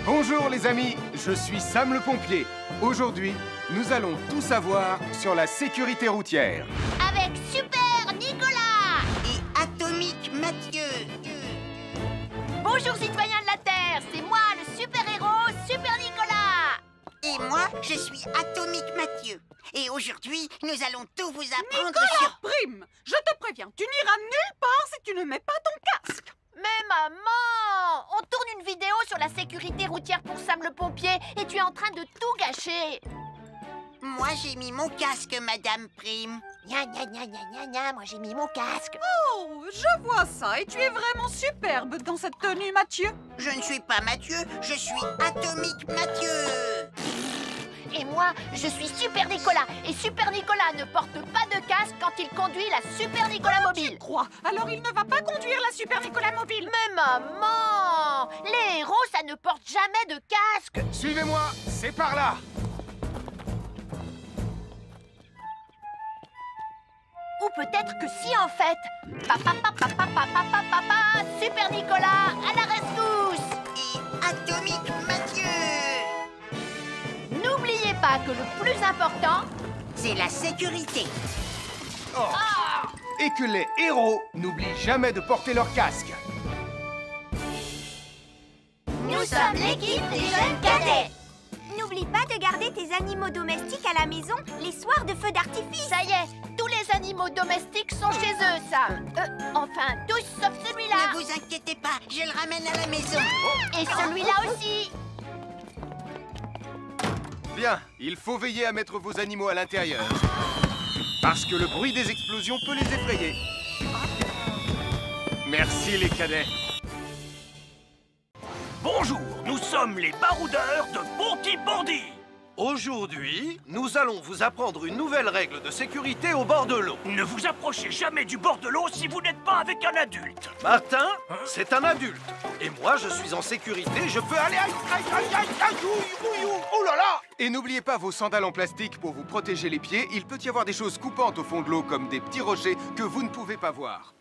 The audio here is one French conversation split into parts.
Bonjour les amis, je suis Sam le pompier. Aujourd'hui, nous allons tout savoir sur la sécurité routière. Avec Super Nicolas et Atomique Mathieu. Bonjour citoyens de la Terre, c'est moi le super-héros Super Nicolas. Et moi, je suis Atomique Mathieu. Et aujourd'hui, nous allons tout vous apprendre Nicolas, sur... Prime, je te préviens, tu n'iras nulle part si tu ne mets pas ton casque. Mais maman, on tourne une vidéo sur la sécurité routière pour Sam le pompier et tu es en train de tout gâcher. Moi, j'ai mis mon casque, Madame Prime. Gna gna gna gna gna gna, moi j'ai mis mon casque. Oh, je vois ça et tu es vraiment superbe dans cette tenue, Mathieu. Je ne suis pas Mathieu, je suis Atomique Mathieu. Et moi, je suis Super Nicolas. Et Super Nicolas ne porte pas de casque quand il conduit la Super Nicolas mobile. Quoi? Alors il ne va pas conduire la Super Nicolas mobile. Mais maman, les héros, ça ne porte jamais de casque. Suivez-moi, c'est par là. Ou peut-être que si en fait. Papa, Super Nicolas, à la rescousse. Et Atomique Mathieu. N'oubliez pas que le plus important, C'est la sécurité. Oh. Et que les héros n'oublient jamais de porter leur casque. nous sommes l'équipe des jeunes cadets. N'oublie pas de garder tes animaux domestiques à la maison les soirs de feu d'artifice. Ça y est, tous les animaux domestiques sont chez eux, Sam. Enfin, tous sauf celui-là. Ne vous inquiétez pas, je le ramène à la maison. Et celui-là aussi. Bien, il faut veiller à mettre vos animaux à l'intérieur. Parce que le bruit des explosions peut les effrayer. Merci les cadets. Bonjour, nous sommes les baroudeurs de Bonty-Bondy. Aujourd'hui, nous allons vous apprendre une nouvelle règle de sécurité au bord de l'eau. Ne vous approchez jamais du bord de l'eau si vous n'êtes pas avec un adulte. Martin, c'est un adulte. Et moi, je suis en sécurité, je peux aller... Oh là là! Et n'oubliez pas vos sandales en plastique pour vous protéger les pieds. Il peut y avoir des choses coupantes au fond de l'eau comme des petits rochers que vous ne pouvez pas voir.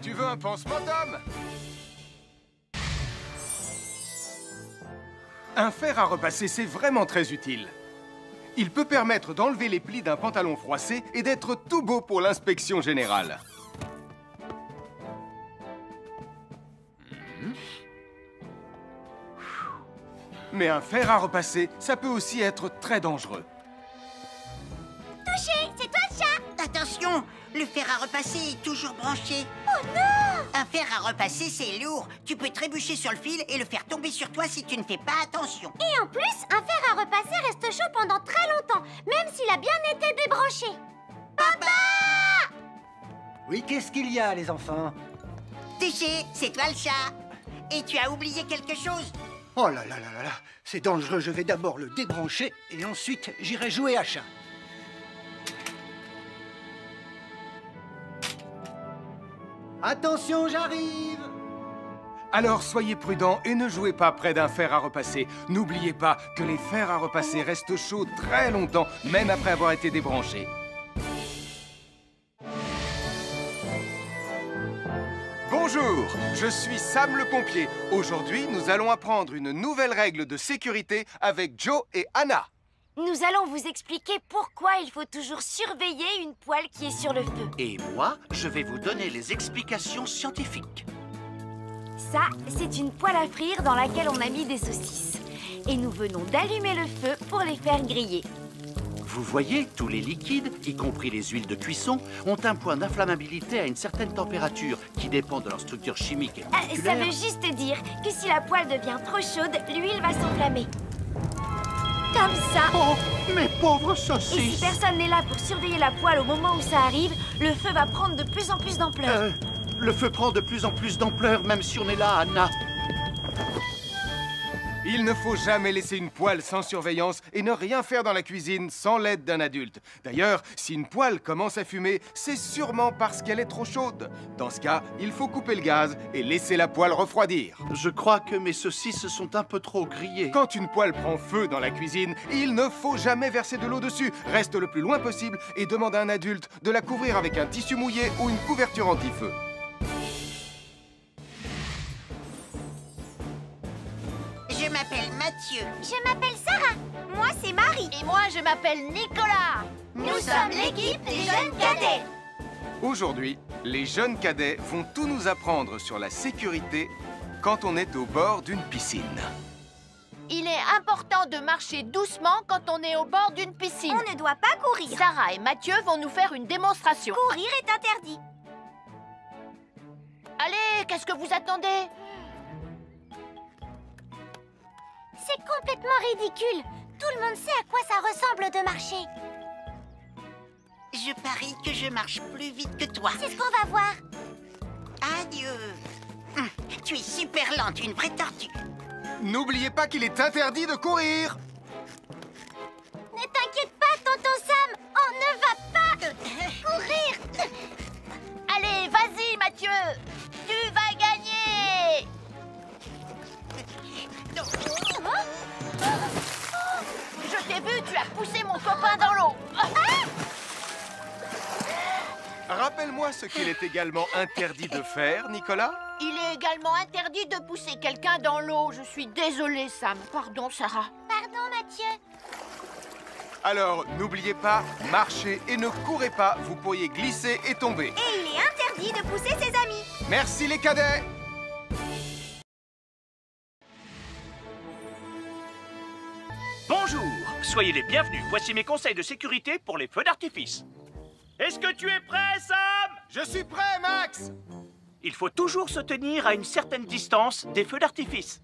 Tu veux un pansement, Tom? Un fer à repasser, c'est vraiment très utile. Il peut permettre d'enlever les plis d'un pantalon froissé et d'être tout beau pour l'inspection générale. Mais un fer à repasser, ça peut aussi être très dangereux. Touché, c'est toi le chat. Attention, le fer à repasser est toujours branché. Oh non! Un fer à repasser, c'est lourd. Tu peux trébucher sur le fil et le faire tomber sur toi si tu ne fais pas attention. Et en plus, un fer à repasser reste chaud pendant très longtemps, même s'il a bien été débranché. Papa! Oui, qu'est-ce qu'il y a, les enfants? Touché, c'est toi le chat. Et tu as oublié quelque chose? Oh là là là là là, c'est dangereux, je vais d'abord le débrancher et ensuite j'irai jouer à chat. Attention, j'arrive! Alors soyez prudents et ne jouez pas près d'un fer à repasser. N'oubliez pas que les fers à repasser restent chauds très longtemps, même après avoir été débranchés. Bonjour, je suis Sam le pompier. Aujourd'hui, nous allons apprendre une nouvelle règle de sécurité avec Joe et Anna. Nous allons vous expliquer pourquoi il faut toujours surveiller une poêle qui est sur le feu. Et moi, je vais vous donner les explications scientifiques. Ça, c'est une poêle à frire dans laquelle on a mis des saucisses. Et nous venons d'allumer le feu pour les faire griller. Vous voyez, tous les liquides, y compris les huiles de cuisson, ont un point d'inflammabilité à une certaine température qui dépend de leur structure chimique et Ça moléculaire. veut juste dire que si la poêle devient trop chaude, l'huile va s'enflammer. Comme ça. Oh, mes pauvres Et si saucisses! personne n'est là pour surveiller la poêle au moment où ça arrive, le feu va prendre de plus en plus d'ampleur. Le feu prend de plus en plus d'ampleur, même si on est là, Anna. Il ne faut jamais laisser une poêle sans surveillance et ne rien faire dans la cuisine sans l'aide d'un adulte. D'ailleurs, si une poêle commence à fumer, c'est sûrement parce qu'elle est trop chaude. Dans ce cas, il faut couper le gaz et laisser la poêle refroidir. Je crois que mes saucisses sont un peu trop grillées. Quand une poêle prend feu dans la cuisine, il ne faut jamais verser de l'eau dessus. Reste le plus loin possible et demande à un adulte de la couvrir avec un tissu mouillé ou une couverture anti-feu. Je m'appelle Mathieu. Je m'appelle Sarah. Moi, c'est Marie. Et moi, je m'appelle Nicolas. Nous sommes l'équipe des jeunes cadets. Aujourd'hui, les jeunes cadets vont tout nous apprendre sur la sécurité quand on est au bord d'une piscine. Il est important de marcher doucement quand on est au bord d'une piscine. On ne doit pas courir. Sarah et Mathieu vont nous faire une démonstration. Courir est interdit. Allez, qu'est-ce que vous attendez? C'est complètement ridicule. Tout le monde sait à quoi ça ressemble de marcher. Je parie que je marche plus vite que toi. C'est ce qu'on va voir. Adieu. Tu es super lente, une vraie tortue. N'oubliez pas qu'il est interdit de courir. Ne t'inquiète pas, tonton Sam. On ne va pas courir. Allez, vas-y, Mathieu. Tu vas gagner. Je t'ai vu, tu as poussé mon copain dans l'eau. Rappelle-moi ce qu'il est également interdit de faire, Nicolas. Il est également interdit de pousser quelqu'un dans l'eau. Je suis désolée, Sam. Pardon, Sarah. Pardon, Mathieu. Alors, n'oubliez pas, marchez et ne courez pas. Vous pourriez glisser et tomber. Et il est interdit de pousser ses amis. Merci les cadets. Bonjour, soyez les bienvenus. Voici mes conseils de sécurité pour les feux d'artifice. Est-ce que tu es prêt, Sam? Je suis prêt, Max. Il faut toujours se tenir à une certaine distance des feux d'artifice.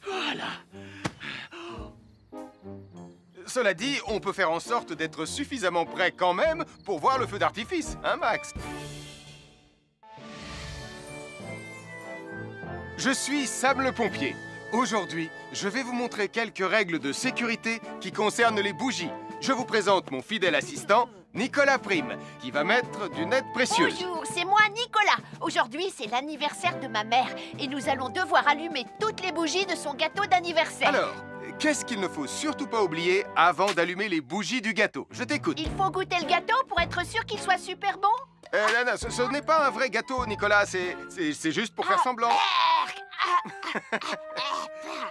Voilà. Cela dit, on peut faire en sorte d'être suffisamment prêt quand même pour voir le feu d'artifice, hein, Max? Je suis Sam le pompier. Aujourd'hui, je vais vous montrer quelques règles de sécurité qui concernent les bougies. Je vous présente mon fidèle assistant, Nicolas Prime, qui va mettre d'une aide précieuse. Bonjour, c'est moi, Nicolas. Aujourd'hui, c'est l'anniversaire de ma mère et nous allons devoir allumer toutes les bougies de son gâteau d'anniversaire. Alors, qu'est-ce qu'il ne faut surtout pas oublier avant d'allumer les bougies du gâteau? Je t'écoute. Il faut goûter le gâteau pour être sûr qu'il soit super bon. Non, ce n'est pas un vrai gâteau, Nicolas. C'est juste pour faire semblant.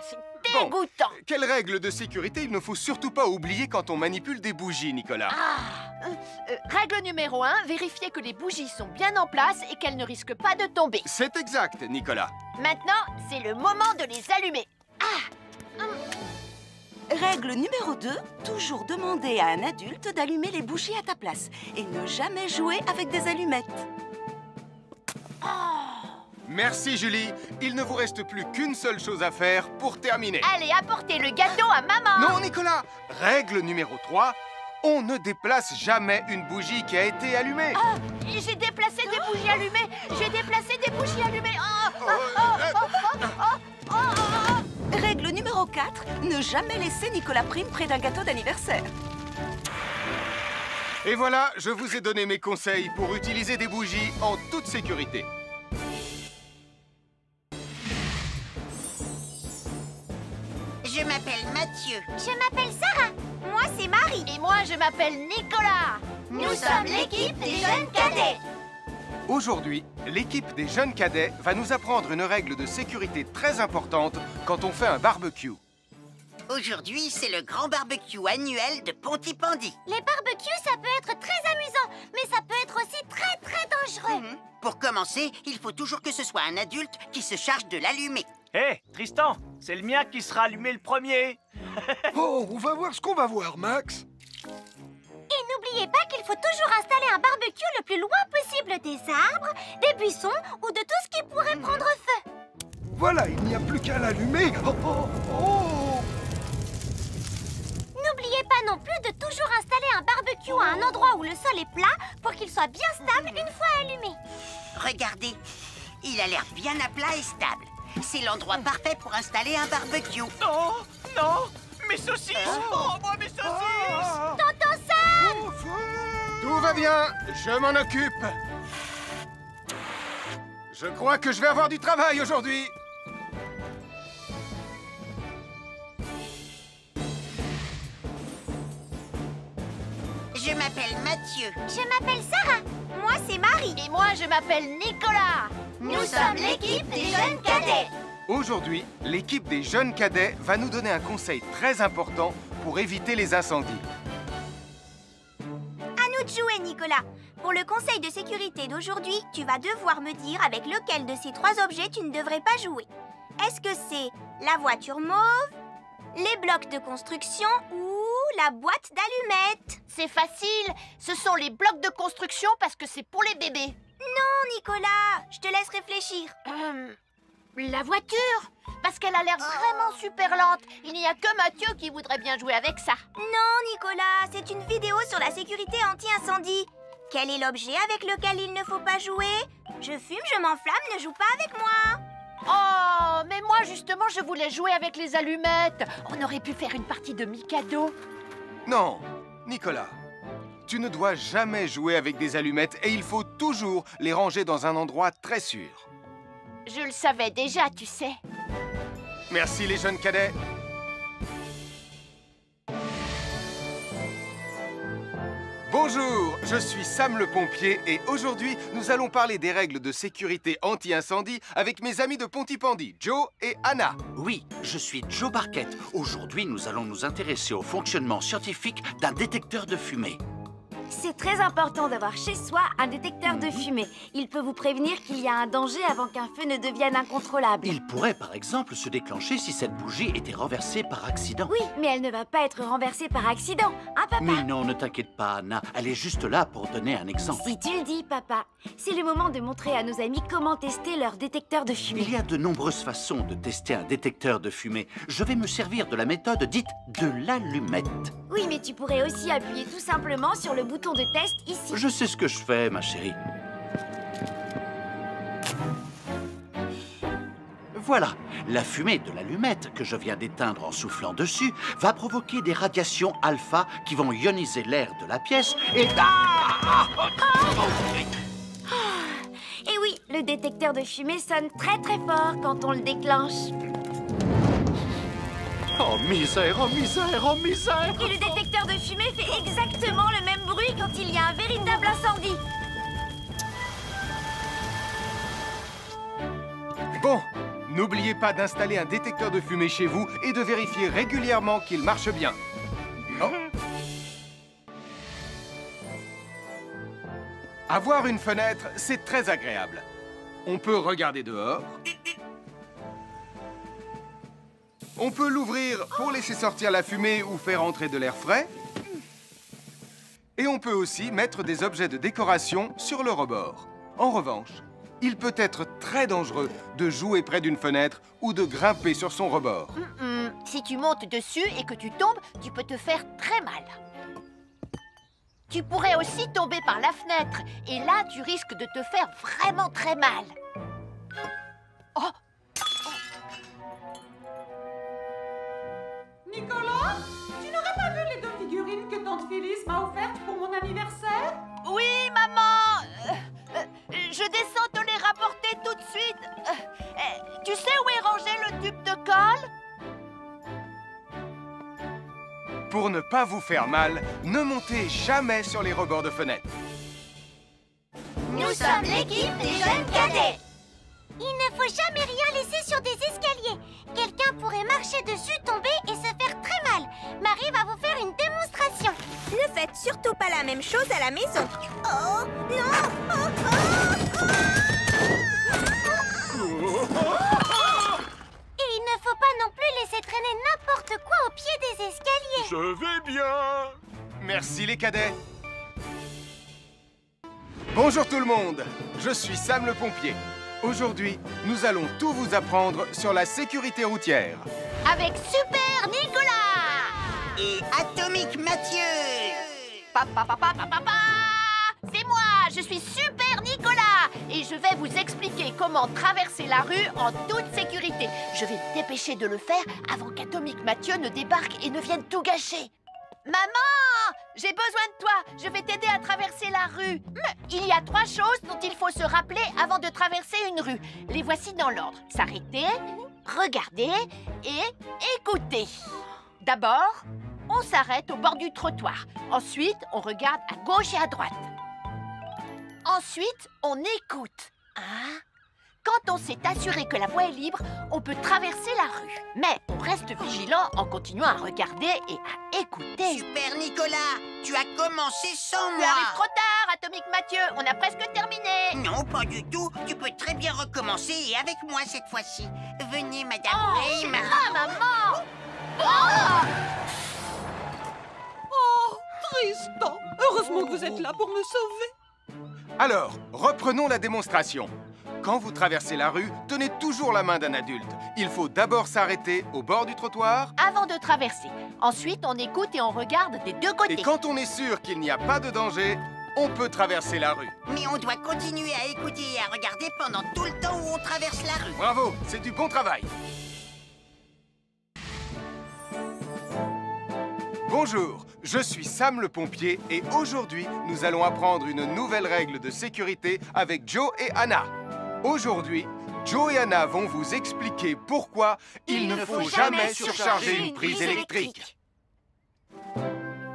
C'est dégoûtant. Quelle règle de sécurité il ne faut surtout pas oublier quand on manipule des bougies, Nicolas? Règle numéro 1, vérifier que les bougies sont bien en place et qu'elles ne risquent pas de tomber. C'est exact, Nicolas. Maintenant, c'est le moment de les allumer. Règle numéro 2, toujours demander à un adulte d'allumer les bougies à ta place et ne jamais jouer avec des allumettes. Merci, Julie. Il ne vous reste plus qu'une seule chose à faire pour terminer. Allez, apportez le gâteau à maman. Non, Nicolas. Règle numéro 3, on ne déplace jamais une bougie qui a été allumée. J'ai déplacé des bougies allumées. J'ai déplacé des bougies allumées. Règle numéro 4, ne jamais laisser Nicolas Prime près d'un gâteau d'anniversaire. Et voilà, je vous ai donné mes conseils pour utiliser des bougies en toute sécurité. Je m'appelle Mathieu. Je m'appelle Sarah. Moi, c'est Marie. Et moi, je m'appelle Nicolas. Nous sommes l'équipe des jeunes cadets. Aujourd'hui, l'équipe des jeunes cadets va nous apprendre une règle de sécurité très importante quand on fait un barbecue. Aujourd'hui, c'est le grand barbecue annuel de Pontypandy. Les barbecues, ça peut être très amusant, mais ça peut être aussi très dangereux. Pour commencer, il faut toujours que ce soit un adulte qui se charge de l'allumer. Hé, Tristan, c'est le mien qui sera allumé le premier. Oh, on va voir ce qu'on va voir, Max. Et n'oubliez pas qu'il faut toujours installer un barbecue le plus loin possible des arbres, des buissons ou de tout ce qui pourrait prendre feu. Voilà, il n'y a plus qu'à l'allumer. Oh, oh, oh. N'oubliez pas non plus de toujours installer un barbecue à un endroit où le sol est plat pour qu'il soit bien stable une fois allumé. Regardez, il a l'air bien à plat et stable. C'est l'endroit parfait pour installer un barbecue. Non, non, mes saucisses. Oh, moi, mes saucisses. Tonton Sam! Tout va bien, je m'en occupe. Je crois que je vais avoir du travail aujourd'hui. Je m'appelle m'appelle Mathieu. Je m'appelle Sarah. Moi, c'est Marie. Et moi, je m'appelle Nicolas. Nous sommes l'équipe des jeunes cadets. Aujourd'hui, l'équipe des jeunes cadets va nous donner un conseil très important pour éviter les incendies. À nous de jouer, Nicolas. Pour le conseil de sécurité d'aujourd'hui, tu vas devoir me dire avec lequel de ces 3 objets tu ne devrais pas jouer. Est-ce que c'est la voiture mauve, les blocs de construction ou la boîte d'allumettes? C'est facile. Ce sont les blocs de construction parce que c'est pour les bébés. Non, Nicolas. Je te laisse réfléchir. La voiture, parce qu'elle a l'air vraiment super lente. Il n'y a que Mathieu qui voudrait bien jouer avec ça. Non, Nicolas, c'est une vidéo sur la sécurité anti-incendie. Quel est l'objet avec lequel il ne faut pas jouer? Je fume, je m'enflamme, ne joue pas avec moi. Oh, mais moi justement, je voulais jouer avec les allumettes. On aurait pu faire une partie de Mikado. Non, Nicolas, tu ne dois jamais jouer avec des allumettes et il faut toujours les ranger dans un endroit très sûr. Je le savais déjà, tu sais. Merci les jeunes cadets. Bonjour, je suis Sam le pompier et aujourd'hui, nous allons parler des règles de sécurité anti-incendie avec mes amis de Pontypandy, Joe et Anna. Oui, je suis Joe Barquette. Aujourd'hui, nous allons nous intéresser au fonctionnement scientifique d'un détecteur de fumée. C'est très important d'avoir chez soi un détecteur de fumée. Il peut vous prévenir qu'il y a un danger avant qu'un feu ne devienne incontrôlable. Il pourrait, par exemple, se déclencher si cette bougie était renversée par accident. Oui, mais elle ne va pas être renversée par accident, hein, papa? Mais non, ne t'inquiète pas, Anna. Elle est juste là pour donner un exemple. Si tu le dis, papa. C'est le moment de montrer à nos amis comment tester leur détecteur de fumée. Il y a de nombreuses façons de tester un détecteur de fumée. Je vais me servir de la méthode dite de l'allumette. Oui, mais tu pourrais aussi appuyer tout simplement sur le bouton de test ici. Je sais ce que je fais, ma chérie. Voilà, la fumée de l'allumette que je viens d'éteindre en soufflant dessus va provoquer des radiations alpha qui vont ioniser l'air de la pièce et... Et oui, le détecteur de fumée sonne très très fort quand on le déclenche. Oh misère, oh misère, oh misère! Et le détecteur de fumée fait exactement le même bruit quand il y a un véritable incendie. Bon, n'oubliez pas d'installer un détecteur de fumée chez vous et de vérifier régulièrement qu'il marche bien. Oh. Avoir une fenêtre, c'est très agréable. On peut regarder dehors. On peut l'ouvrir pour laisser sortir la fumée ou faire entrer de l'air frais. Et on peut aussi mettre des objets de décoration sur le rebord. En revanche, il peut être très dangereux de jouer près d'une fenêtre ou de grimper sur son rebord. Si tu montes dessus et que tu tombes, tu peux te faire très mal. Tu pourrais aussi tomber par la fenêtre. Et là, tu risques de te faire vraiment très mal. Oh! Nicolas, tu n'aurais pas vu les 2 figurines que tante Phyllis m'a offertes pour mon anniversaire? Oui, maman! Je descends te les rapporter tout de suite. Tu sais où est rangé le tube de colle? Pour ne pas vous faire mal, ne montez jamais sur les rebords de fenêtres. Nous sommes l'équipe des jeunes cadets. Il ne faut jamais rien laisser sur des escaliers. Quelqu'un pourrait marcher dessus, tomber et se faire très mal. Marie va vous faire une démonstration. Ne faites surtout pas la même chose à la maison. Oh, non! Et il ne faut pas non plus laisser traîner n'importe quoi au pied des escaliers. Je vais bien. Merci les cadets. Bonjour tout le monde, je suis Sam le pompier. Aujourd'hui, nous allons tout vous apprendre sur la sécurité routière. Avec Super Nicolas! Et Atomique Mathieu! C'est moi, je suis Super Nicolas! Et je vais vous expliquer comment traverser la rue en toute sécurité. Je vais me dépêcher de le faire avant qu'Atomique Mathieu ne débarque et ne vienne tout gâcher. Maman! J'ai besoin de toi! Je vais t'aider à traverser la rue. Il y a 3 choses dont il faut se rappeler avant de traverser une rue. Les voici dans l'ordre. S'arrêter, regarder et écouter. D'abord, on on s'arrête au bord du trottoir. Ensuite, on regarde à gauche et à droite. Ensuite, on écoute. Hein? Quand on s'est assuré que la voie est libre, on peut traverser la rue. Mais on reste vigilant en continuant à regarder et à écouter. Super Nicolas, tu as commencé sans Tu moi. arrives trop tard, Atomique Mathieu. On a presque terminé. Non, pas du tout. Tu peux très bien recommencer et avec moi cette fois-ci. Venez, Madame Brame. Ah, maman! Oh, Tristan! Heureusement que vous êtes là pour me sauver. Alors, reprenons la démonstration. Quand vous traversez la rue, tenez toujours la main d'un adulte. Il faut d'abord s'arrêter au bord du trottoir. Avant de traverser. Ensuite, on écoute et on regarde des deux côtés. Et quand on est sûr qu'il n'y a pas de danger, on peut traverser la rue. Mais on doit continuer à écouter et à regarder pendant tout le temps où on traverse la rue. Bravo, c'est du bon travail. Bonjour, je suis Sam le pompier et aujourd'hui, nous allons apprendre une nouvelle règle de sécurité avec Joe et Anna. Aujourd'hui, Joe et Anna vont vous expliquer pourquoi il ne faut jamais surcharger une prise électrique.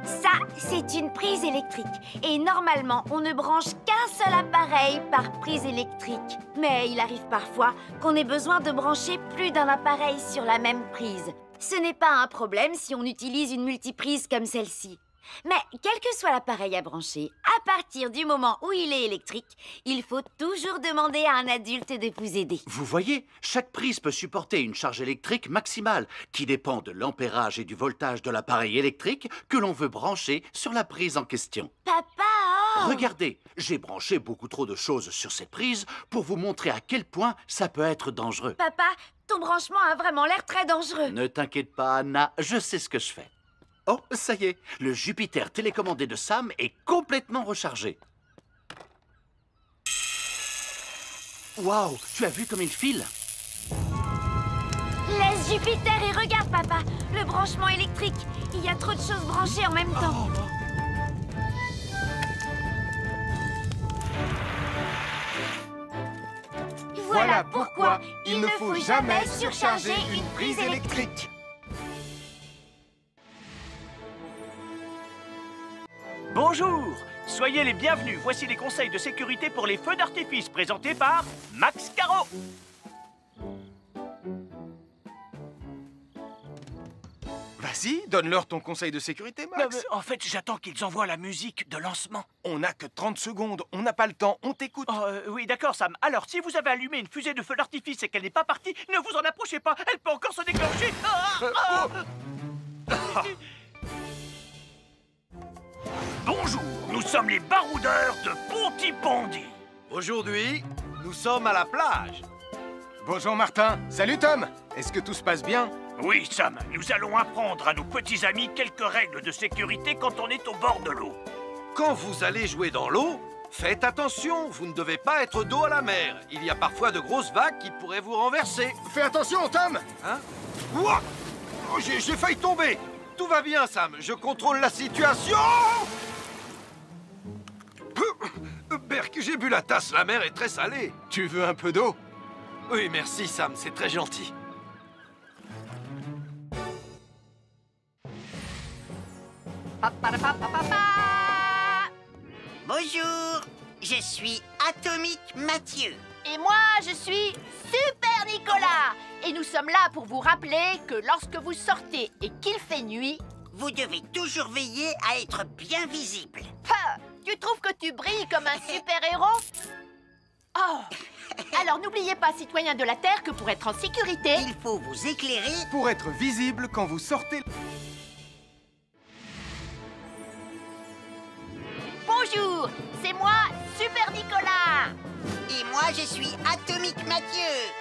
Ça, c'est une prise électrique. Et normalement, on ne branche qu'un seul appareil par prise électrique. Mais il arrive parfois qu'on ait besoin de brancher plus d'un appareil sur la même prise. Ce n'est pas un problème si on utilise une multiprise comme celle-ci. Mais quel que soit l'appareil à brancher, à partir du moment où il est électrique, il faut toujours demander à un adulte de vous aider. Vous voyez, chaque prise peut supporter une charge électrique maximale qui dépend de l'ampérage et du voltage de l'appareil électrique que l'on veut brancher sur la prise en question. Papa! Regardez, j'ai branché beaucoup trop de choses sur cette prise pour vous montrer à quel point ça peut être dangereux. Papa, ton branchement a vraiment l'air très dangereux. Ne t'inquiète pas, Anna, je sais ce que je fais. Oh, ça y est, le Jupiter télécommandé de Sam est complètement rechargé. Waouh, tu as vu comme il file? Laisse Jupiter et regarde, papa. Le branchement électrique. Il y a trop de choses branchées en même temps. Voilà pourquoi il ne faut jamais surcharger une prise électrique. Bonjour, soyez les bienvenus. Voici les conseils de sécurité pour les feux d'artifice présentés par Max Caro. Vas-y, donne-leur ton conseil de sécurité, Max. En fait, j'attends qu'ils envoient la musique de lancement. On n'a que 30 secondes, on n'a pas le temps, on t'écoute. Oui, d'accord, Sam. Alors, si vous avez allumé une fusée de feu d'artifice et qu'elle n'est pas partie, ne vous en approchez pas. Elle peut encore se déclencher. Bonjour, nous sommes les baroudeurs de Pontypandy. Aujourd'hui, nous sommes à la plage. Bonjour Martin. Salut Tom. Est-ce que tout se passe bien? Oui, Sam, nous allons apprendre à nos petits amis quelques règles de sécurité quand on est au bord de l'eau. Quand vous allez jouer dans l'eau, faites attention, vous ne devez pas être dos à la mer. Il y a parfois de grosses vagues qui pourraient vous renverser. Fais attention, Tom. Hein? Ouah! Oh, j'ai failli tomber. Tout va bien, Sam, je contrôle la situation. Berk, j'ai bu la tasse, la mer est très salée. Tu veux un peu d'eau? Oui, merci, Sam, c'est très gentil. Bonjour, je suis Atomique Mathieu. Et moi, je suis Super Nicolas. Et nous sommes là pour vous rappeler que lorsque vous sortez et qu'il fait nuit... Vous devez toujours veiller à être bien visible. Ha! Tu trouves que tu brilles comme un super-héros? Oh! Alors n'oubliez pas, citoyens de la Terre, que pour être en sécurité... Il faut vous éclairer... Pour être visible quand vous sortez... Bonjour, c'est moi, Super Nicolas. Et moi, je suis Atomique Mathieu.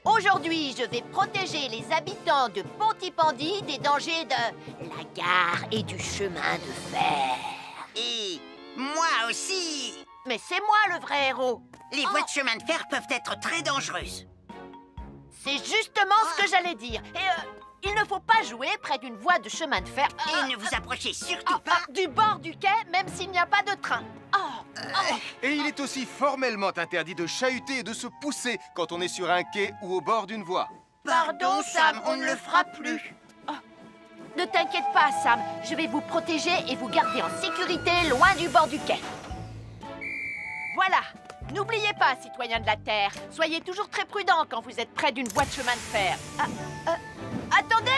Aujourd'hui, je vais protéger les habitants de Pontypandy des dangers de la gare et du chemin de fer. Et moi aussi. Mais c'est moi le vrai héros. Les voies de chemin de fer peuvent être très dangereuses. C'est justement ce que j'allais dire. Et il ne faut pas jouer près d'une voie de chemin de fer. Et ne vous approchez surtout pas du bord du quai, même s'il n'y a pas de train. Et il est aussi formellement interdit de chahuter et de se pousser quand on est sur un quai ou au bord d'une voie. Pardon, Sam, on ne le fera plus. Ne t'inquiète pas, Sam. Je vais vous protéger et vous garder en sécurité loin du bord du quai. Voilà. N'oubliez pas, citoyens de la Terre, soyez toujours très prudents quand vous êtes près d'une voie de chemin de fer. Attendez!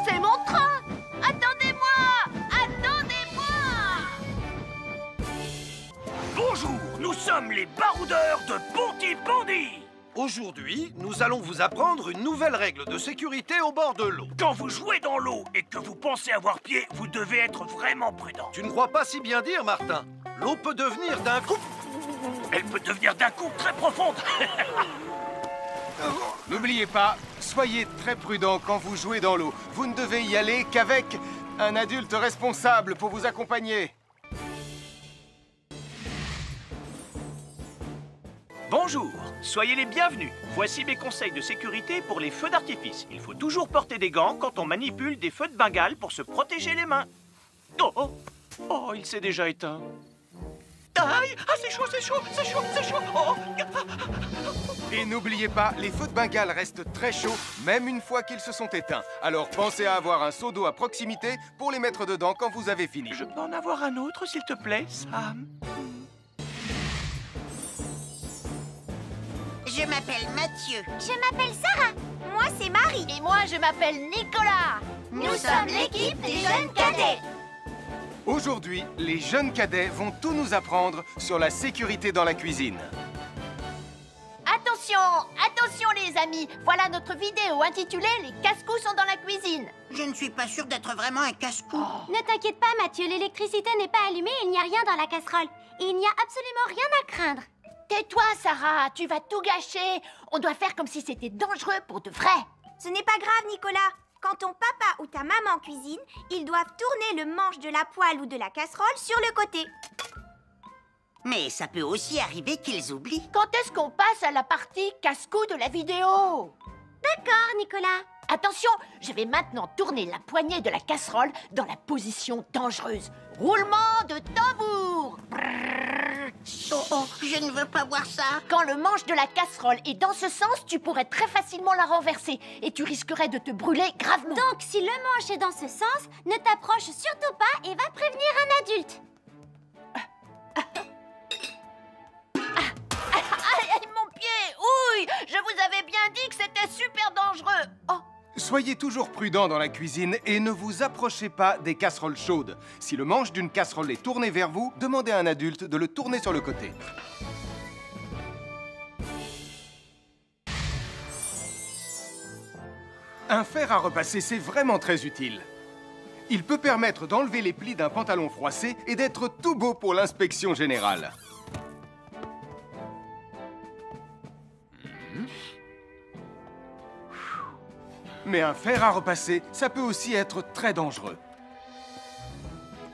C'est mon train! Attendez-moi! Attendez-moi! Bonjour, nous sommes les baroudeurs de Pontypandy. Aujourd'hui, nous allons vous apprendre une nouvelle règle de sécurité au bord de l'eau. Quand vous jouez dans l'eau et que vous pensez avoir pied, vous devez être vraiment prudent. Tu ne crois pas si bien dire, Martin? L'eau peut devenir d'un coup... Elle peut devenir d'un coup très profonde. N'oubliez pas, soyez très prudent quand vous jouez dans l'eau. Vous ne devez y aller qu'avec un adulte responsable pour vous accompagner. Bonjour, soyez les bienvenus. Voici mes conseils de sécurité pour les feux d'artifice. Il faut toujours porter des gants quand on manipule des feux de Bengale pour se protéger les mains. Oh, il s'est déjà éteint. Aïe! Ah, c'est chaud, c'est chaud, c'est chaud, c'est chaud! Oh. Et n'oubliez pas, les feux de Bengale restent très chauds, même une fois qu'ils se sont éteints. Alors pensez à avoir un seau d'eau à proximité pour les mettre dedans quand vous avez fini. Je peux en avoir un autre, s'il te plaît, Sam? Je m'appelle Mathieu. Je m'appelle Sarah. Moi, c'est Marie. Et moi, je m'appelle Nicolas. Nous sommes l'équipe des jeunes cadets. Aujourd'hui, les jeunes cadets vont tout nous apprendre sur la sécurité dans la cuisine. Attention, attention les amis. Voilà notre vidéo intitulée « Les casse-cous sont dans la cuisine ». Je ne suis pas sûre d'être vraiment un casse-cou. Ne t'inquiète pas, Mathieu, l'électricité n'est pas allumée et il n'y a rien dans la casserole. Il n'y a absolument rien à craindre. Tais-toi, Sarah, tu vas tout gâcher. On doit faire comme si c'était dangereux pour de vrai. Ce n'est pas grave, Nicolas. Quand ton papa ou ta maman cuisine, ils doivent tourner le manche de la poêle ou de la casserole sur le côté. Mais ça peut aussi arriver qu'ils oublient. Quand est-ce qu'on passe à la partie casse-cou de la vidéo? D'accord, Nicolas. Attention, je vais maintenant tourner la poignée de la casserole dans la position dangereuse. Roulement de tambour. Oh, je ne veux pas voir ça. Quand le manche de la casserole est dans ce sens, tu pourrais très facilement la renverser et tu risquerais de te brûler gravement. Donc, si le manche est dans ce sens, ne t'approche surtout pas et va prévenir un adulte. Aïe, mon pied! Ouille! Je vous avais bien dit que c'était super dangereux. Oh! Soyez toujours prudents dans la cuisine et ne vous approchez pas des casseroles chaudes. Si le manche d'une casserole est tourné vers vous, demandez à un adulte de le tourner sur le côté. Un fer à repasser, c'est vraiment très utile. Il peut permettre d'enlever les plis d'un pantalon froissé et d'être tout beau pour l'inspection générale. Mais un fer à repasser, ça peut aussi être très dangereux.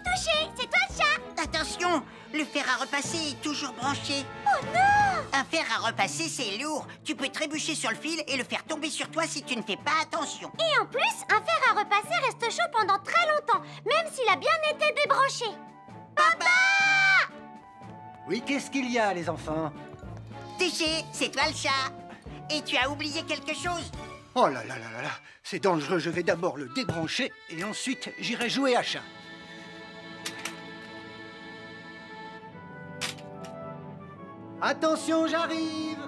Touché, c'est toi le chat. Attention, le fer à repasser est toujours branché. Oh non! Un fer à repasser, c'est lourd. Tu peux trébucher sur le fil et le faire tomber sur toi si tu ne fais pas attention. Et en plus, un fer à repasser reste chaud pendant très longtemps, même s'il a bien été débranché. Papa! Oui, qu'est-ce qu'il y a, les enfants? Touché, c'est toi le chat. Et tu as oublié quelque chose? Oh là là là là là, c'est dangereux, je vais d'abord le débrancher et ensuite j'irai jouer à chat. Attention, j'arrive!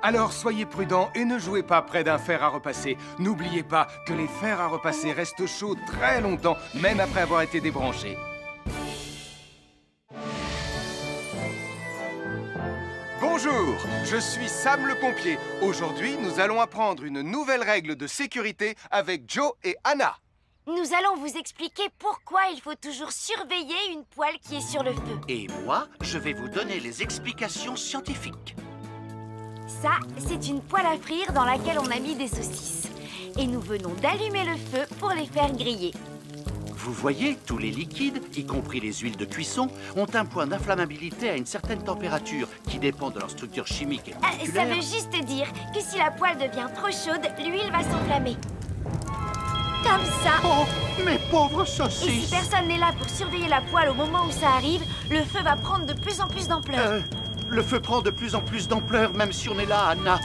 Alors soyez prudents et ne jouez pas près d'un fer à repasser. N'oubliez pas que les fers à repasser restent chauds très longtemps, même après avoir été débranchés. Bonjour, je suis Sam le pompier. Aujourd'hui, nous allons apprendre une nouvelle règle de sécurité avec Joe et Anna. Nous allons vous expliquer pourquoi il faut toujours surveiller une poêle qui est sur le feu. Et moi, je vais vous donner les explications scientifiques. Ça, c'est une poêle à frire dans laquelle on a mis des saucisses. Et nous venons d'allumer le feu pour les faire griller. Vous voyez, tous les liquides, y compris les huiles de cuisson, ont un point d'inflammabilité à une certaine température qui dépend de leur structure chimique et Ça moléculaire. veut juste dire que si la poêle devient trop chaude, l'huile va s'enflammer. Comme ça. Oh, mes pauvres Et si saucisses! personne n'est là pour surveiller la poêle au moment où ça arrive, le feu va prendre de plus en plus d'ampleur. Le feu prend de plus en plus d'ampleur, même si on est là, Anna.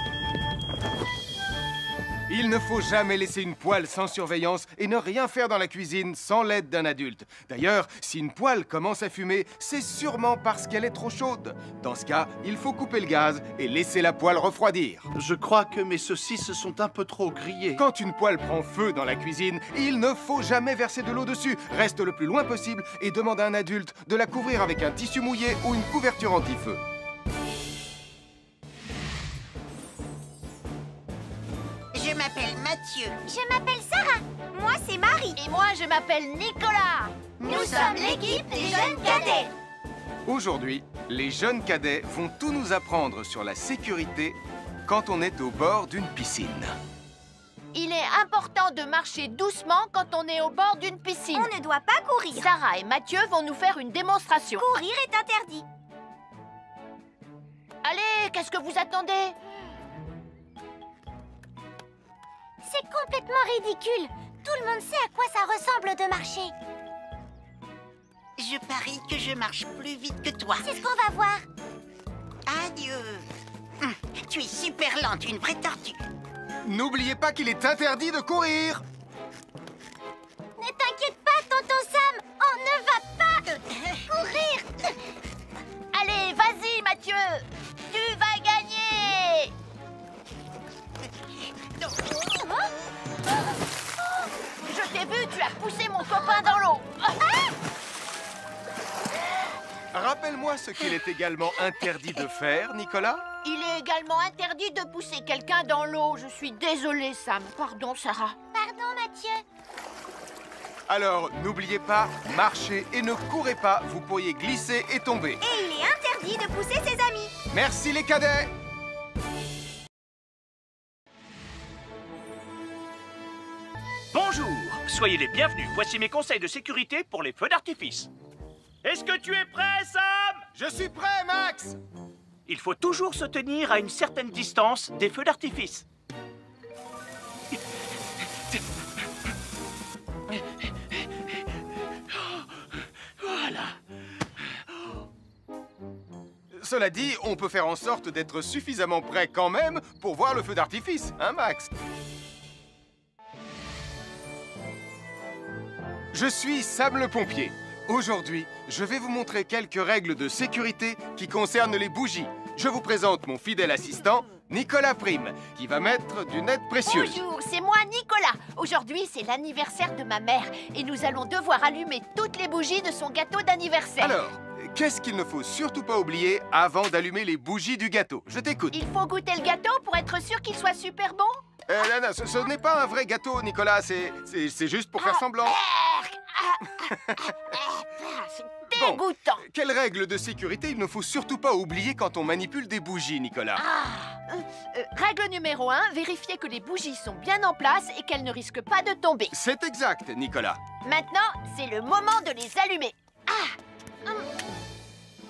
Il ne faut jamais laisser une poêle sans surveillance et ne rien faire dans la cuisine sans l'aide d'un adulte. D'ailleurs, si une poêle commence à fumer, c'est sûrement parce qu'elle est trop chaude. Dans ce cas, il faut couper le gaz et laisser la poêle refroidir. Je crois que mes saucisses sont un peu trop grillées. Quand une poêle prend feu dans la cuisine, il ne faut jamais verser de l'eau dessus. Reste le plus loin possible et demande à un adulte de la couvrir avec un tissu mouillé ou une couverture anti-feu. Je m'appelle Mathieu. Je m'appelle Sarah. Moi, c'est Marie. Et moi, je m'appelle Nicolas. Nous sommes l'équipe des jeunes cadets. Aujourd'hui, les jeunes cadets vont tout nous apprendre sur la sécurité quand on est au bord d'une piscine. Il est important de marcher doucement quand on est au bord d'une piscine. On ne doit pas courir. Sarah et Mathieu vont nous faire une démonstration. Courir est interdit. Allez, qu'est-ce que vous attendez? C'est complètement ridicule. Tout le monde sait à quoi ça ressemble de marcher. Je parie que je marche plus vite que toi. C'est ce qu'on va voir. Adieu. Tu es super lente, une vraie tortue. N'oubliez pas qu'il est interdit de courir. Ne t'inquiète pas, tonton Sam. On ne va pas courir. Allez, vas-y, Mathieu. Tu vas gagner. Je t'ai vu, tu as poussé mon copain dans l'eau. Rappelle-moi ce qu'il est également interdit de faire, Nicolas. Il est également interdit de pousser quelqu'un dans l'eau. Je suis désolée, Sam. Pardon, Sarah. Pardon, Mathieu. Alors, n'oubliez pas, marchez et ne courez pas. Vous pourriez glisser et tomber. Et il est interdit de pousser ses amis. Merci les cadets. Bonjour, soyez les bienvenus. Voici mes conseils de sécurité pour les feux d'artifice. Est-ce que tu es prêt, Sam? Je suis prêt, Max. Il faut toujours se tenir à une certaine distance des feux d'artifice. Voilà. Cela dit, on peut faire en sorte d'être suffisamment prêt quand même pour voir le feu d'artifice, hein, Max? Je suis Sam le pompier. Aujourd'hui, je vais vous montrer quelques règles de sécurité qui concernent les bougies. Je vous présente mon fidèle assistant, Nicolas Prime, qui va mettre d'une aide précieuse. Bonjour, c'est moi, Nicolas. Aujourd'hui, c'est l'anniversaire de ma mère et nous allons devoir allumer toutes les bougies de son gâteau d'anniversaire. Alors, qu'est-ce qu'il ne faut surtout pas oublier avant d'allumer les bougies du gâteau? Je t'écoute. Il faut goûter le gâteau pour être sûr qu'il soit super bon? Non, ce n'est pas un vrai gâteau, Nicolas. C'est juste pour faire semblant. C'est dégoûtant. Bon, quelles règles de sécurité il ne faut surtout pas oublier quand on manipule des bougies, Nicolas? Règle numéro 1, vérifier que les bougies sont bien en place et qu'elles ne risquent pas de tomber. C'est exact, Nicolas. Maintenant, c'est le moment de les allumer.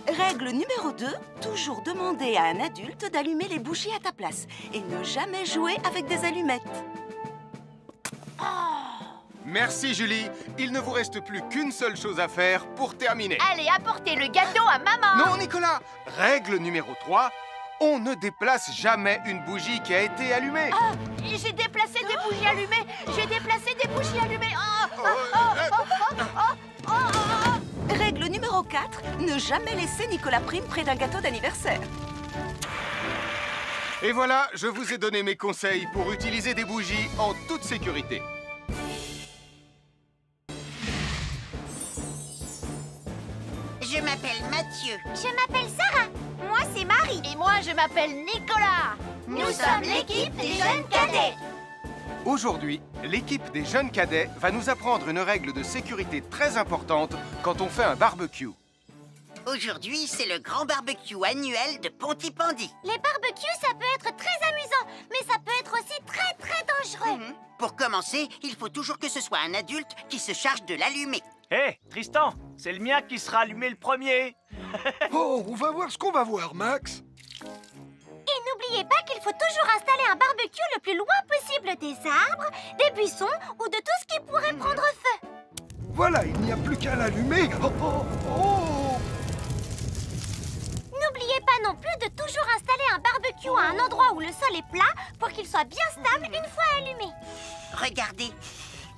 Règle numéro 2, toujours demander à un adulte d'allumer les bougies à ta place et ne jamais jouer avec des allumettes. Merci, Julie. Il ne vous reste plus qu'une seule chose à faire pour terminer. Allez, apportez le gâteau à maman. Non, Nicolas. Règle numéro 3, on ne déplace jamais une bougie qui a été allumée. J'ai déplacé des bougies allumées. J'ai déplacé des bougies allumées. Règle numéro 4, ne jamais laisser Nicolas Prime près d'un gâteau d'anniversaire. Et voilà, je vous ai donné mes conseils pour utiliser des bougies en toute sécurité. Je m'appelle Mathieu. Je m'appelle Sarah. Moi, c'est Marie. Et moi, je m'appelle Nicolas. Nous sommes l'équipe des jeunes cadets. Aujourd'hui, l'équipe des jeunes cadets va nous apprendre une règle de sécurité très importante quand on fait un barbecue. Aujourd'hui, c'est le grand barbecue annuel de Pontypandy. Les barbecues, ça peut être très amusant, mais ça peut être aussi très dangereux. Pour commencer, il faut toujours que ce soit un adulte qui se charge de l'allumer. Hé, Tristan, c'est le mien qui sera allumé le premier. Oh, on va voir ce qu'on va voir, Max. Et n'oubliez pas qu'il faut toujours installer un barbecue le plus loin possible des arbres, des buissons ou de tout ce qui pourrait prendre feu. Voilà, il n'y a plus qu'à l'allumer. Oh, oh, oh. N'oubliez pas pas non plus de toujours installer un barbecue à un endroit où le sol est plat pour qu'il soit bien stable une fois allumé. Regardez,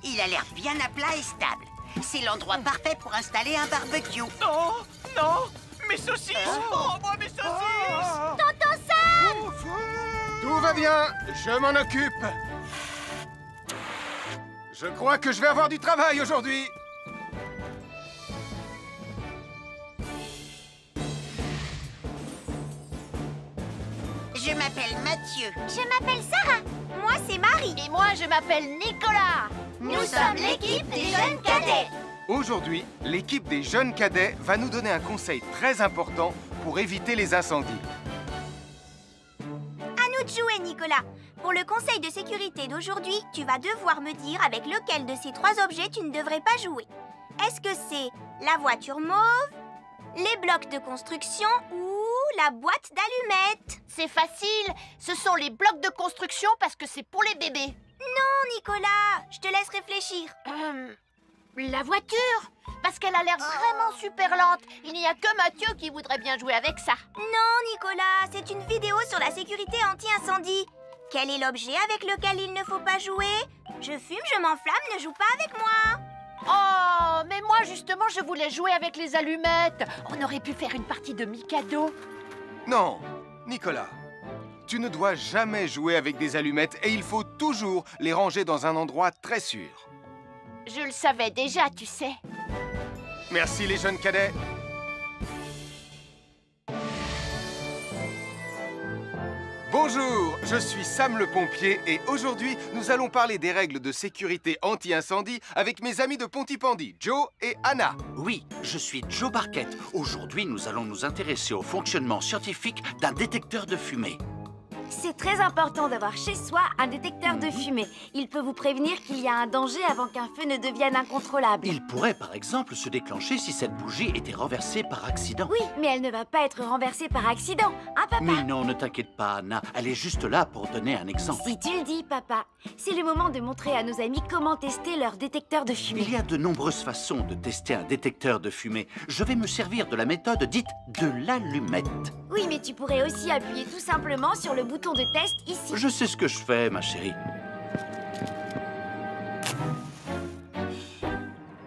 il a l'air bien à plat et stable. C'est l'endroit parfait pour installer un barbecue. Non, non, mes saucisses! Oh, moi, mes saucisses! Tonton Sam! Tout va bien, je m'en occupe. Je crois que je vais avoir du travail aujourd'hui. Je m'appelle Mathieu. Je m'appelle Sarah. Moi, c'est Marie. Et moi, je m'appelle Nicolas. Nous sommes l'équipe des jeunes cadets. Aujourd'hui, l'équipe des jeunes cadets va nous donner un conseil très important pour éviter les incendies. À nous de jouer, Nicolas. Pour le conseil de sécurité d'aujourd'hui, tu vas devoir me dire avec lequel de ces 3 objets tu ne devrais pas jouer. Est-ce que c'est la voiture mauve, les blocs de construction ou la boîte d'allumettes? C'est facile, ce sont les blocs de construction parce que c'est pour les bébés. Non, Nicolas, je te laisse réfléchir. La voiture, parce qu'elle a l'air vraiment super lente. Il n'y a que Mathieu qui voudrait bien jouer avec ça. Non, Nicolas, c'est une vidéo sur la sécurité anti-incendie. Quel est l'objet avec lequel il ne faut pas jouer? Je fume, je m'enflamme, ne joue pas avec moi. Oh, mais moi justement, je voulais jouer avec les allumettes. On aurait pu faire une partie de Mikado. Non, Nicolas, tu ne dois jamais jouer avec des allumettes et il faut toujours les ranger dans un endroit très sûr. Je le savais déjà, tu sais. Merci les jeunes cadets. Bonjour, je suis Sam le pompier et aujourd'hui, nous allons parler des règles de sécurité anti-incendie avec mes amis de Pontypandy, Joe et Anna. Oui, je suis Joe Barquette. Aujourd'hui, nous allons nous intéresser au fonctionnement scientifique d'un détecteur de fumée. C'est très important d'avoir chez soi un détecteur de fumée. Il peut vous prévenir qu'il y a un danger avant qu'un feu ne devienne incontrôlable. Il pourrait, par exemple, se déclencher si cette bougie était renversée par accident. Oui, mais elle ne va pas être renversée par accident, hein, papa? Mais non, ne t'inquiète pas, Anna. Elle est juste là pour donner un exemple. Si tu le dis, papa. C'est le moment de montrer à nos amis comment tester leur détecteur de fumée. Il y a de nombreuses façons de tester un détecteur de fumée. Je vais me servir de la méthode dite de l'allumette. Oui, mais tu pourrais aussi appuyer tout simplement sur le bouton de test ici. Je sais ce que je fais, ma chérie.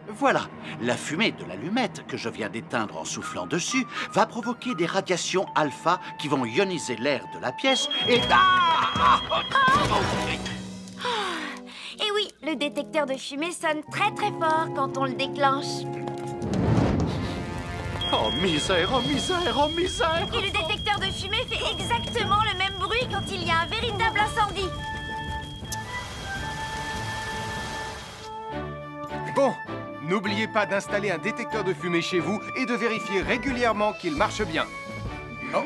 Voilà, la fumée de l'allumette que je viens d'éteindre en soufflant dessus va provoquer des radiations alpha qui vont ioniser l'air de la pièce et... Et oui, le détecteur de fumée sonne très très fort quand on le déclenche. Oh misère, oh misère, oh misère! Et le détecteur de fumée fait exactement le même bruit quand il y a un véritable incendie. Bon, n'oubliez pas d'installer un détecteur de fumée chez vous et de vérifier régulièrement qu'il marche bien. Oh.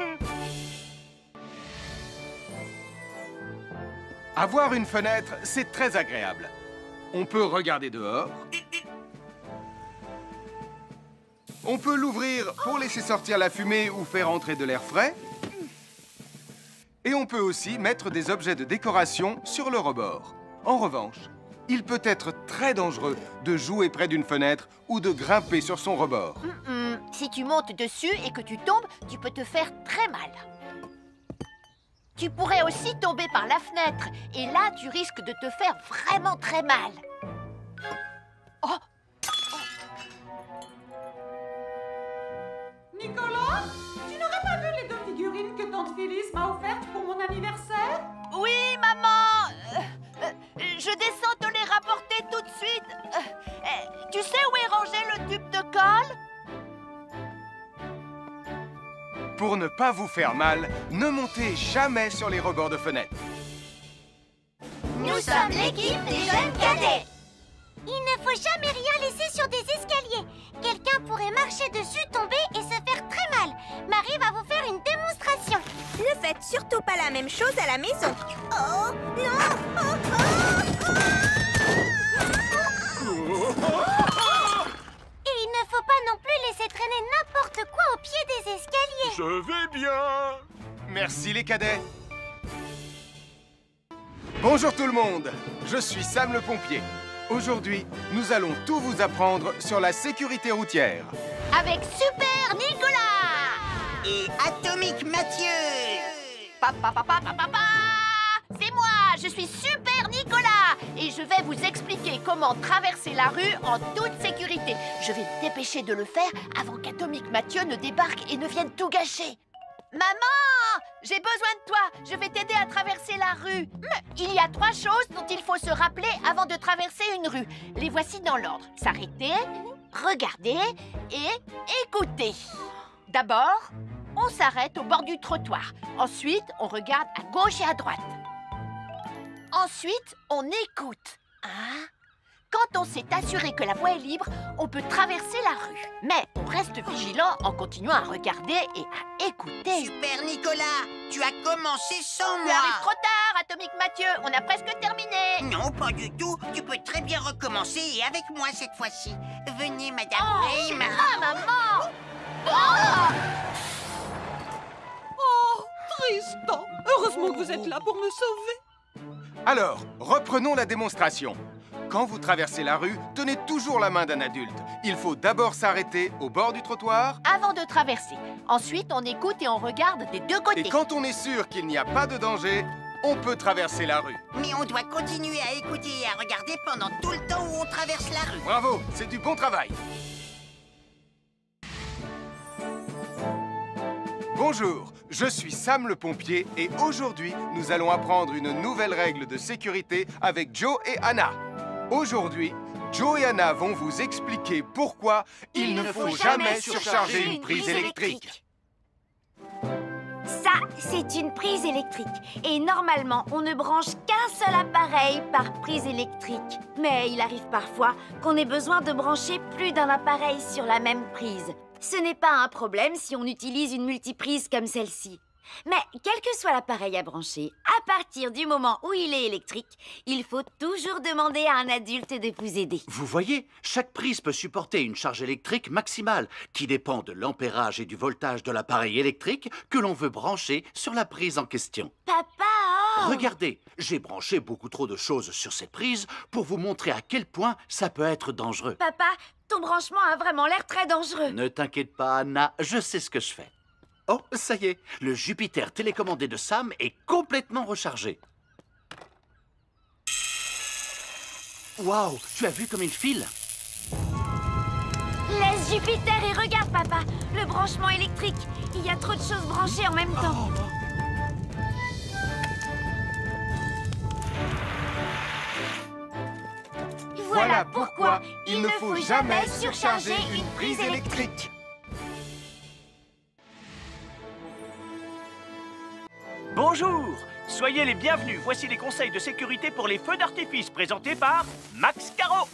Avoir une fenêtre, c'est très agréable. On peut regarder dehors. On peut l'ouvrir pour laisser sortir la fumée ou faire entrer de l'air frais. Et on peut aussi mettre des objets de décoration sur le rebord. En revanche, il peut être très dangereux de jouer près d'une fenêtre ou de grimper sur son rebord. Si tu montes dessus et que tu tombes, tu peux te faire très mal. Tu pourrais aussi tomber par la fenêtre. Et là, tu risques de te faire vraiment très mal. Oh! Nicolas, tu n'aurais pas vu les 2 figurines que tante Phyllis m'a offertes pour mon anniversaire? Oui, maman! Je descends te les rapporter tout de suite. Tu sais où est rangé le tube de colle? Pour ne pas vous faire mal, ne montez jamais sur les rebords de fenêtres. Nous sommes l'équipe des jeunes cadets. Il ne faut jamais rien laisser sur des escaliers. Quelqu'un pourrait marcher dessus, tomber et se faire très mal. Marie va vous faire une démonstration. Ne faites surtout pas la même chose à la maison. Oh, non! Et il ne faut pas non plus laisser traîner n'importe quoi au pied des escaliers. Je vais bien. Merci les cadets. Bonjour tout le monde, je suis Sam le pompier. Aujourd'hui, nous allons tout vous apprendre sur la sécurité routière. Avec Super Nicolas! Et Atomic Atomique Mathieu. C'est moi, je suis Super Nicolas et je vais vous expliquer comment traverser la rue en toute sécurité. Je vais me dépêcher de le faire avant qu'Atomique Mathieu ne débarque et ne vienne tout gâcher. Maman, j'ai besoin de toi, je vais t'aider à traverser la rue. Il y a 3 choses dont il faut se rappeler avant de traverser une rue. Les voici dans l'ordre. S'arrêter, regarder et écouter. D'abord, on s'arrête au bord du trottoir. Ensuite, on regarde à gauche et à droite. Ensuite, on écoute. Quand on s'est assuré que la voie est libre, on peut traverser la rue. Mais on reste vigilant en continuant à regarder et à écouter. Super Nicolas, tu as commencé sans Tu moi. arrives trop tard, Atomique Mathieu. On a presque terminé. Non, pas du tout. Tu peux très bien recommencer et avec moi cette fois-ci. Venez, Madame Wayne. Maman. Oh, Tristan! Heureusement que vous êtes là pour me sauver. Alors, reprenons la démonstration. Quand vous traversez la rue, tenez toujours la main d'un adulte. Il faut d'abord s'arrêter au bord du trottoir. Avant de traverser. Ensuite, on écoute et on regarde des deux côtés. Et quand on est sûr qu'il n'y a pas de danger, on peut traverser la rue. Mais on doit continuer à écouter et à regarder pendant tout le temps où on traverse la rue. Bravo, c'est du bon travail. Bonjour, je suis Sam le pompier et aujourd'hui, nous allons apprendre une nouvelle règle de sécurité avec Joe et Anna. Aujourd'hui, Joe et Anna vont vous expliquer pourquoi il ne faut jamais surcharger une prise électrique. Ça, c'est une prise électrique. Et normalement, on ne branche qu'un seul appareil par prise électrique. Mais il arrive parfois qu'on ait besoin de brancher plus d'un appareil sur la même prise. Ce n'est pas un problème si on utilise une multiprise comme celle-ci. Mais quel que soit l'appareil à brancher, à partir du moment où il est électrique, il faut toujours demander à un adulte de vous aider. Vous voyez, chaque prise peut supporter une charge électrique maximale qui dépend de l'ampérage et du voltage de l'appareil électrique que l'on veut brancher sur la prise en question. Papa! Regardez, j'ai branché beaucoup trop de choses sur cette prise pour vous montrer à quel point ça peut être dangereux. Papa, ton branchement a vraiment l'air très dangereux. Ne t'inquiète pas, Anna, je sais ce que je fais. Oh, ça y est, le Jupiter télécommandé de Sam est complètement rechargé. Waouh, tu as vu comme il file? Laisse Jupiter et regarde, papa. Le branchement électrique. Il y a trop de choses branchées en même temps. Voilà pourquoi il ne faut jamais surcharger une prise électrique. Bonjour, soyez les bienvenus. Voici les conseils de sécurité pour les feux d'artifice présentés par Max Caro.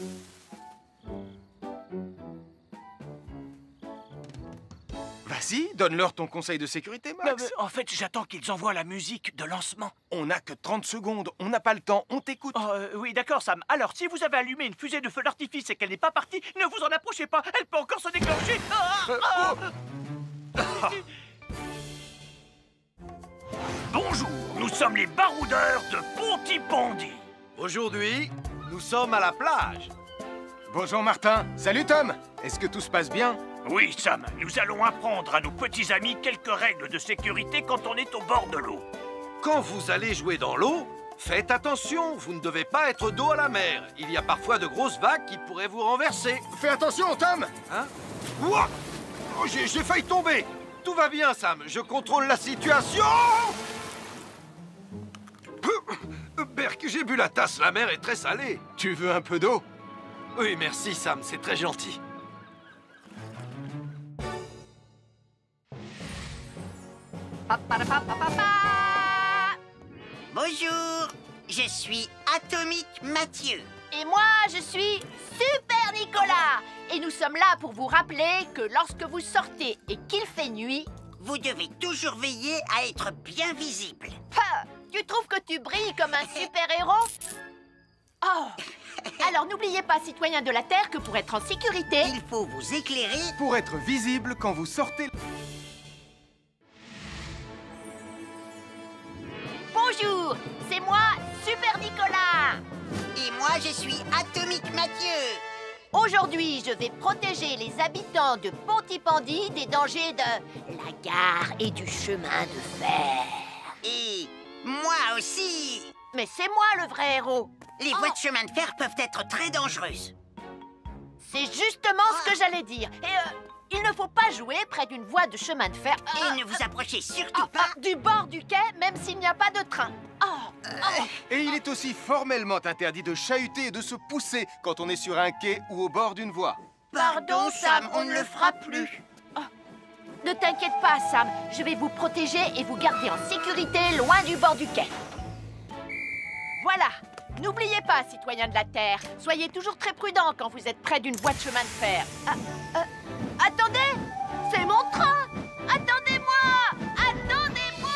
Vas-y, donne-leur ton conseil de sécurité, Max. En fait, j'attends qu'ils envoient la musique de lancement. On n'a que 30 secondes, on n'a pas le temps, on t'écoute. Oui, d'accord, Sam. Alors, si vous avez allumé une fusée de feu d'artifice et qu'elle n'est pas partie, ne vous en approchez pas. Elle peut encore se déclencher. Bonjour, nous sommes les baroudeurs de Pontypandy. Aujourd'hui, nous sommes à la plage. Bonjour Martin. Salut Tom. Est-ce que tout se passe bien? Oui, Sam, nous allons apprendre à nos petits amis quelques règles de sécurité quand on est au bord de l'eau. Quand vous allez jouer dans l'eau, faites attention, vous ne devez pas être dos à la mer. Il y a parfois de grosses vagues qui pourraient vous renverser. Fais attention, Tom. Hein? Ouah! Oh, j'ai failli tomber. Tout va bien, Sam, je contrôle la situation. Berk, j'ai bu la tasse, la mer est très salée. Tu veux un peu d'eau? Oui, merci, Sam, c'est très gentil. Bonjour, je suis Atomique Mathieu. Et moi, je suis Super Nicolas. Et nous sommes là pour vous rappeler que lorsque vous sortez et qu'il fait nuit, vous devez toujours veiller à être bien visible. Tu trouves que tu brilles comme un super-héros? Oh! Alors n'oubliez pas, citoyens de la Terre, que pour être en sécurité, il faut vous éclairer pour être visible quand vous sortez. Bonjour, c'est moi, Super Nicolas. Et moi, je suis Atomique Mathieu. Aujourd'hui, je vais protéger les habitants de Pontypandy des dangers de la gare et du chemin de fer. Et moi aussi. Mais c'est moi le vrai héros. Les voies de chemin de fer peuvent être très dangereuses. C'est justement ce que j'allais dire. Et il ne faut pas jouer près d'une voie de chemin de fer. Et ne vous approchez surtout pas du bord du quai, même s'il n'y a pas de train. Et il est aussi formellement interdit de chahuter et de se pousser quand on est sur un quai ou au bord d'une voie. Pardon, Sam, on ne le fera plus. Ne t'inquiète pas, Sam. Je vais vous protéger et vous garder en sécurité loin du bord du quai. Voilà. N'oubliez pas, citoyens de la Terre, soyez toujours très prudents quand vous êtes près d'une voie de chemin de fer. Attendez! C'est mon train! Attendez-moi! Attendez-moi!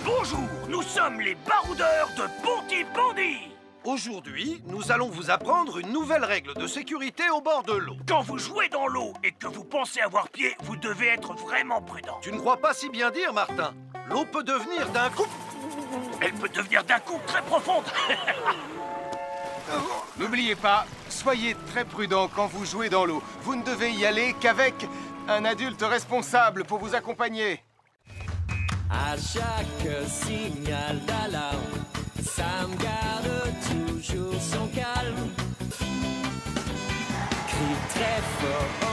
Bonjour, nous sommes les baroudeurs de Pontypandy. Aujourd'hui, nous allons vous apprendre une nouvelle règle de sécurité au bord de l'eau. Quand vous jouez dans l'eau et que vous pensez avoir pied, vous devez être vraiment prudent. Tu ne crois pas si bien dire, Martin? L'eau peut devenir d'un coup... Elle peut devenir d'un coup très profonde. N'oubliez pas, soyez très prudent quand vous jouez dans l'eau. Vous ne devez y aller qu'avec un adulte responsable pour vous accompagner. À chaque signal d'alarme, Sam garde toujours son calme. Crie très fort.